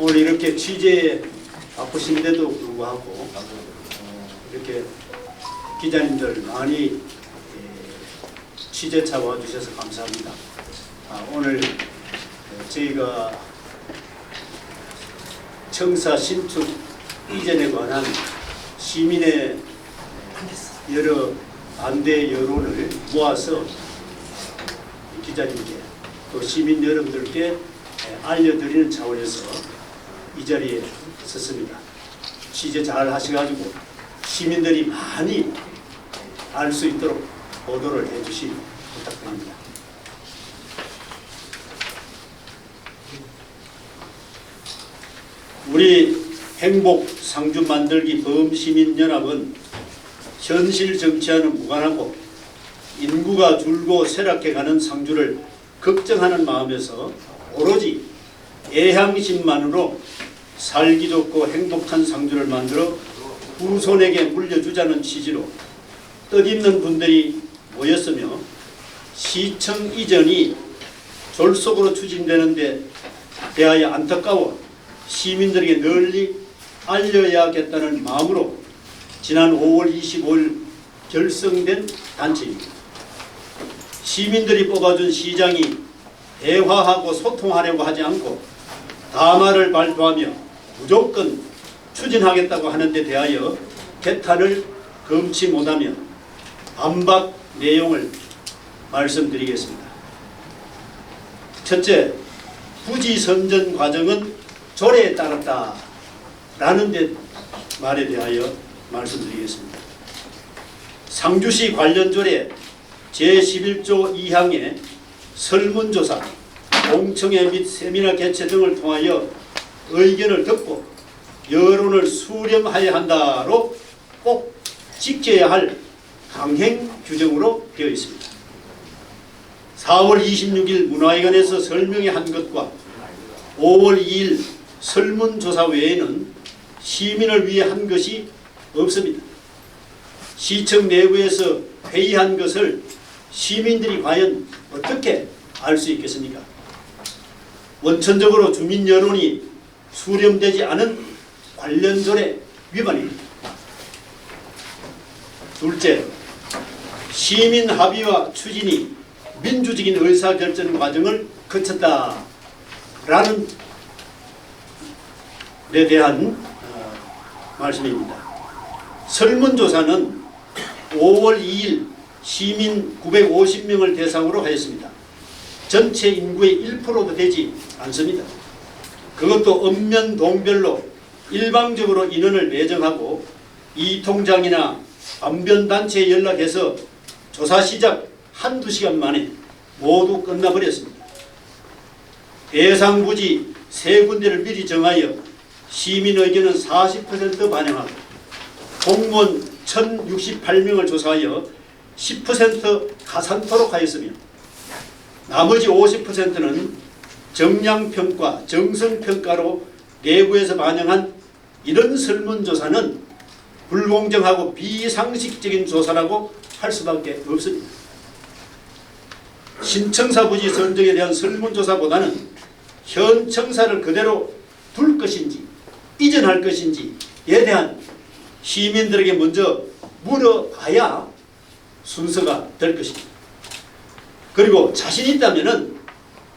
오늘 이렇게 취재에 바쁘신데도 불구하고 이렇게 기자님들 많이 취재 찾아와 주셔서 감사합니다. 오늘 저희가 청사 신축 이전에 관한 시민의 여러 반대 여론을 모아서 기자님께 또 시민 여러분들께 알려드리는 차원에서 이 자리에 섰습니다. 취재 잘 하셔가지고 시민들이 많이 알 수 있도록 보도를 해주시 부탁드립니다. 우리 행복 상주 만들기 범시민연합은 현실 정치와는 무관하고 인구가 줄고 쇠락해가는 상주를 걱정하는 마음에서 오로지 애향심만으로 살기 좋고 행복한 상주를 만들어 후손에게 물려주자는 취지로 뜻있는 분들이 모였으며 시청 이전이 졸속으로 추진되는데 대하여 안타까워 시민들에게 널리 알려야겠다는 마음으로 지난 5월 25일 결성된 단체입니다. 시민들이 뽑아준 시장이 대화하고 소통하려고 하지 않고 담화를 발표하며 무조건 추진하겠다고 하는 데 대하여 개탄을 금치 못하며 반박 내용을 말씀드리겠습니다. 첫째, 부지 선전 과정은 조례에 따랐다 라는 데 말에 대하여 말씀드리겠습니다. 상주시 관련 조례 제11조 2항의 설문조사, 공청회 및 세미나 개최 등을 통하여 의견을 듣고 여론을 수렴하여야 한다로 꼭 지켜야 할 강행 규정으로 되어 있습니다. 4월 26일 문화회관에서 설명회 한 것과 5월 2일 설문조사 외에는 시민을 위해 한 것이 없습니다. 시청 내부에서 회의한 것을 시민들이 과연 어떻게 알 수 있겠습니까? 원천적으로 주민 여론이 수렴되지 않은 관련 조례 위반입니다. 둘째, 시민 합의와 추진이 민주적인 의사결정 과정을 거쳤다라는 데 대한 말씀입니다. 설문조사는 5월 2일 시민 950명을 대상으로 하였습니다. 전체 인구의 1%도 되지 않습니다. 그것도 읍면동별로 일방적으로 인원을 매정하고 이 통장이나 안변단체에 연락해서 조사 시작 한두 시간 만에 모두 끝나버렸습니다. 대상 부지 3군데를 미리 정하여 시민 의견은 40% 반영하고 공무원 1068명을 조사하여 10% 가산토록 하였으며 나머지 50%는 정량평가, 정성평가로 내부에서 반영한 이런 설문조사는 불공정하고 비상식적인 조사라고 할 수밖에 없습니다. 신청사 부지 선정에 대한 설문조사보다는 현 청사를 그대로 둘 것인지 이전할 것인지에 대한 시민들에게 먼저 물어봐야 순서가 될 것입니다. 그리고 자신 있다면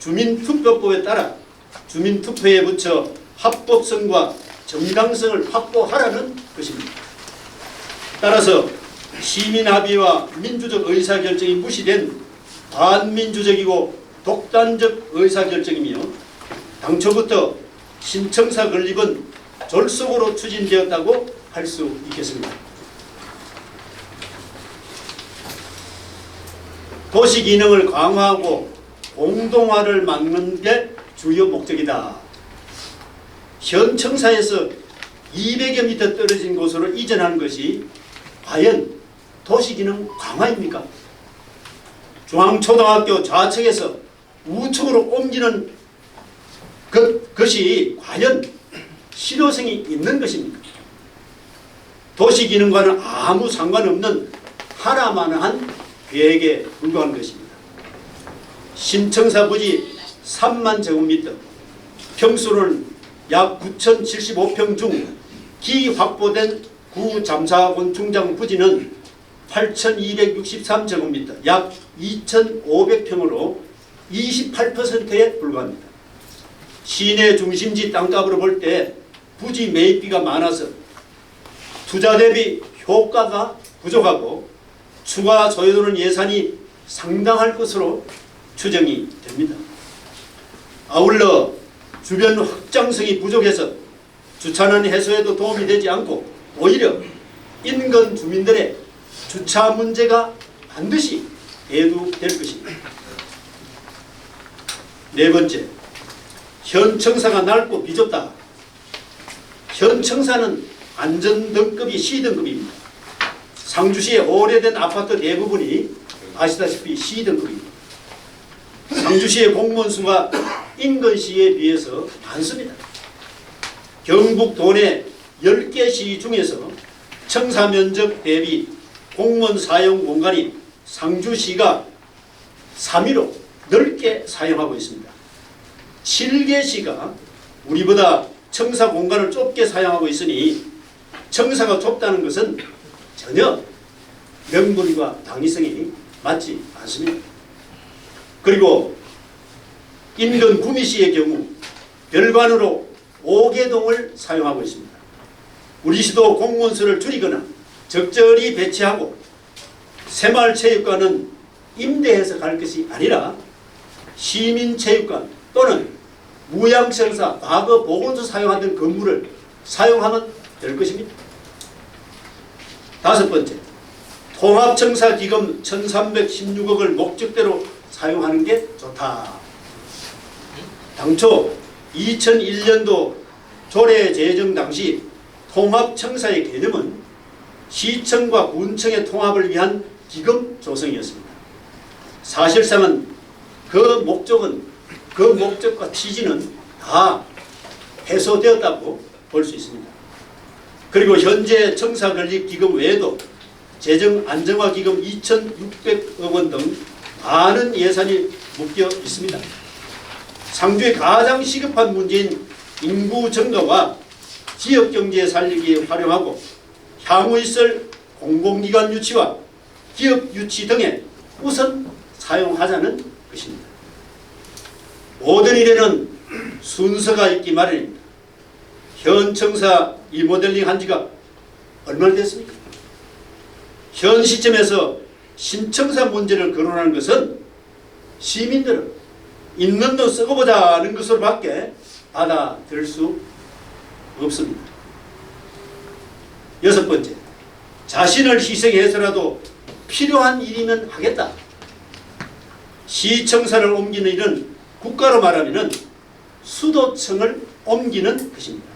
주민투표법에 따라 주민투표에 붙여 합법성과 정당성을 확보하라는 것입니다. 따라서 시민합의와 민주적 의사결정이 무시된 반민주적이고 독단적 의사결정이며 당초부터 신청사 건립은 졸속으로 추진되었다고 할 수 있겠습니다. 도시 기능을 강화하고 공동화를 막는 게 주요 목적이다. 현 청사에서 200여 미터 떨어진 곳으로 이전하는 것이 과연 도시기능 강화입니까? 중앙초등학교 좌측에서 우측으로 옮기는 것이 과연 실효성이 있는 것입니까? 도시기능과는 아무 상관없는 하나만한 계획에 불과한 것입니다. 신청사 부지 3만 제곱미터, 평수는 약 9,075평 중 기확보된 구잠사곤충장 부지는 8,263제곱미터, 약 2,500평으로 28%에 불과합니다. 시내 중심지 땅값으로 볼 때 부지 매입비가 많아서 투자 대비 효과가 부족하고 추가 소요되는 예산이 상당할 것으로 추정이 됩니다. 아울러 주변 확장성이 부족해서 주차는 해소에도 도움이 되지 않고 오히려 인근 주민들의 주차 문제가 반드시 대두될 것입니다. 네 번째, 현 청사가 넓고 비좁다. 현 청사는 안전등급이 C등급입니다. 상주시의 오래된 아파트 대부분이 아시다시피 C등급입니다. 상주시의 공무원 수가 인근시에 비해서 많습니다. 경북 도내 10개 시 중에서 청사 면적 대비 공무원 사용 공간이 상주시가 3위로 넓게 사용하고 있습니다. 7개 시가 우리보다 청사 공간을 좁게 사용하고 있으니 청사가 좁다는 것은 전혀 명분과 당위성이 맞지 않습니다. 그리고 인근 구미시의 경우 별관으로 5개동을 사용하고 있습니다. 우리 시도 공무원 수를 줄이거나 적절히 배치하고 새마을체육관은 임대해서 갈 것이 아니라 시민체육관 또는 무양청사 과거 보건소 사용하던 건물을 사용하면 될 것입니다. 다섯 번째, 통합청사기금 1,316억을 목적대로 사용하는 게 좋다. 당초 2001년도 조례 제정 당시 통합청사의 개념은 시청과 군청의 통합을 위한 기금 조성이었습니다. 사실상은 그 목적과 취지는 다 해소되었다고 볼 수 있습니다. 그리고 현재 청사건립기금 외에도 재정안정화기금 2,600억 원 등 많은 예산이 묶여 있습니다. 상주의 가장 시급한 문제인 인구 증가와 지역경제 살리기에 활용하고 향후 있을 공공기관 유치와 기업 유치 등에 우선 사용하자는 것입니다. 모든 일에는 순서가 있기 마련입니다. 현 청사 리모델링 한 지가 얼마나 됐습니까? 현 시점에서 신청사 문제를 거론하는 것은 시민들은 있는 돈 쓰고 보자는 것으로밖에 받아들일 수 없습니다. 여섯 번째, 자신을 희생해서라도 필요한 일이면 하겠다. 시청사를 옮기는 일은 국가로 말하면 수도청을 옮기는 것입니다.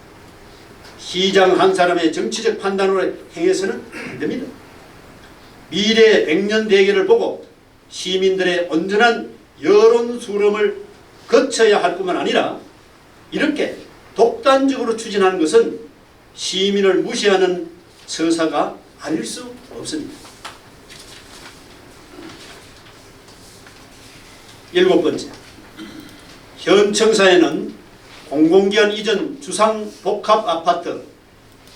시장 한 사람의 정치적 판단으로 행해서는 안 됩니다. 미래 100년 대계를 보고 시민들의 온전한 여론 수렴을 거쳐야 할 뿐만 아니라 이렇게 독단적으로 추진하는 것은 시민을 무시하는 처사가 아닐 수 없습니다. 일곱 번째, 현 청사에는 공공기관 이전 주상복합아파트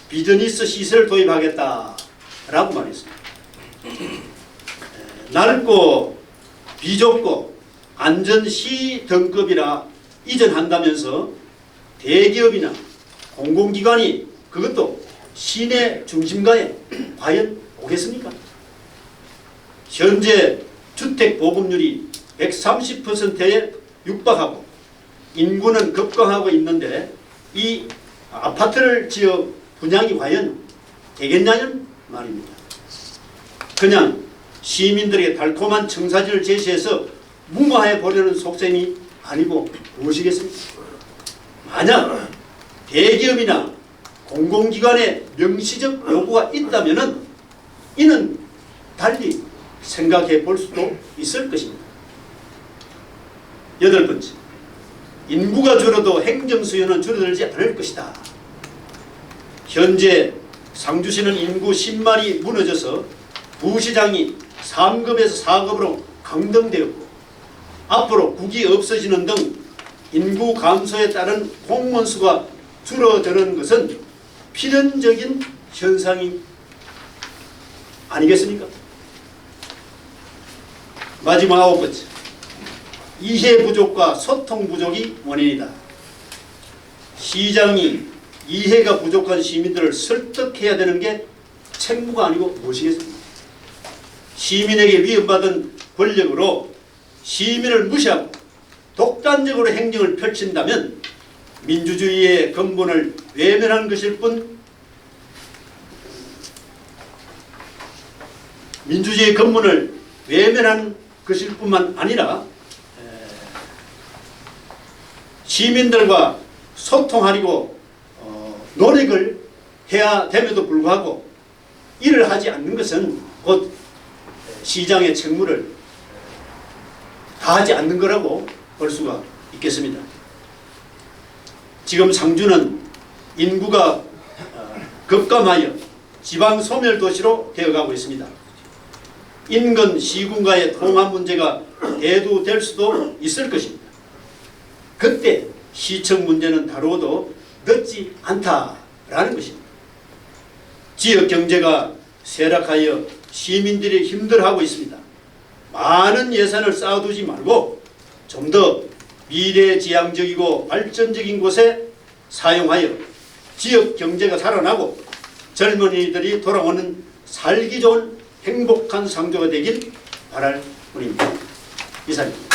비즈니스 시설을 도입하겠다라고 말했습니다. 넓고 비좁고 안전시 등급이라 이전한다면서 대기업이나 공공기관이 그것도 시내 중심가에 과연 오겠습니까? 현재 주택 보급률이 130%에 육박하고 인구는 급감하고 있는데 이 아파트를 지어 분양이 과연 되겠냐는 말입니다. 그냥 시민들에게 달콤한 청사진을 제시해서 무마해 보려는 속셈이 아니고 무엇이겠습니까? 만약 대기업이나 공공기관의 명시적 요구가 있다면 이는 달리 생각해 볼 수도 있을 것입니다. 여덟 번째, 인구가 줄어도 행정수요는 줄어들지 않을 것이다. 현재 상주시는 인구 10만이 무너져서 부시장이 3급에서 4급으로 강등되었고 앞으로 국이 없어지는 등 인구 감소에 따른 공무원 수가 줄어드는 것은 필연적인 현상이 아니겠습니까? 마지막 9번째. 이해 부족과 소통 부족이 원인이다. 시장이 이해가 부족한 시민들을 설득해야 되는 게 책무가 아니고 무엇이겠습니까? 시민에게 위임받은 권력으로 시민을 무시하고 독단적으로 행정을 펼친다면 민주주의의 근본을 외면한 것일 뿐 민주주의의 근본을 외면한 것일 뿐만 아니라 시민들과 소통하려고 노력을 해야 됨에도 불구하고 이를 하지 않는 것은 곧 시장의 책무를 다하지 않는 거라고 볼 수가 있겠습니다. 지금 상주는 인구가 급감하여 지방 소멸 도시로 되어가고 있습니다. 인근 시군과의 통합 문제가 대두될 수도 있을 것입니다. 그때 시청 문제는 다루어도 늦지 않다라는 것입니다. 지역 경제가 쇠락하여 시민들이 힘들어하고 있습니다. 많은 예산을 쌓아두지 말고 좀 더 미래지향적이고 발전적인 곳에 사용하여 지역 경제가 살아나고 젊은이들이 돌아오는 살기 좋은 행복한 상조가 되길 바랄 뿐입니다. 이상입니다.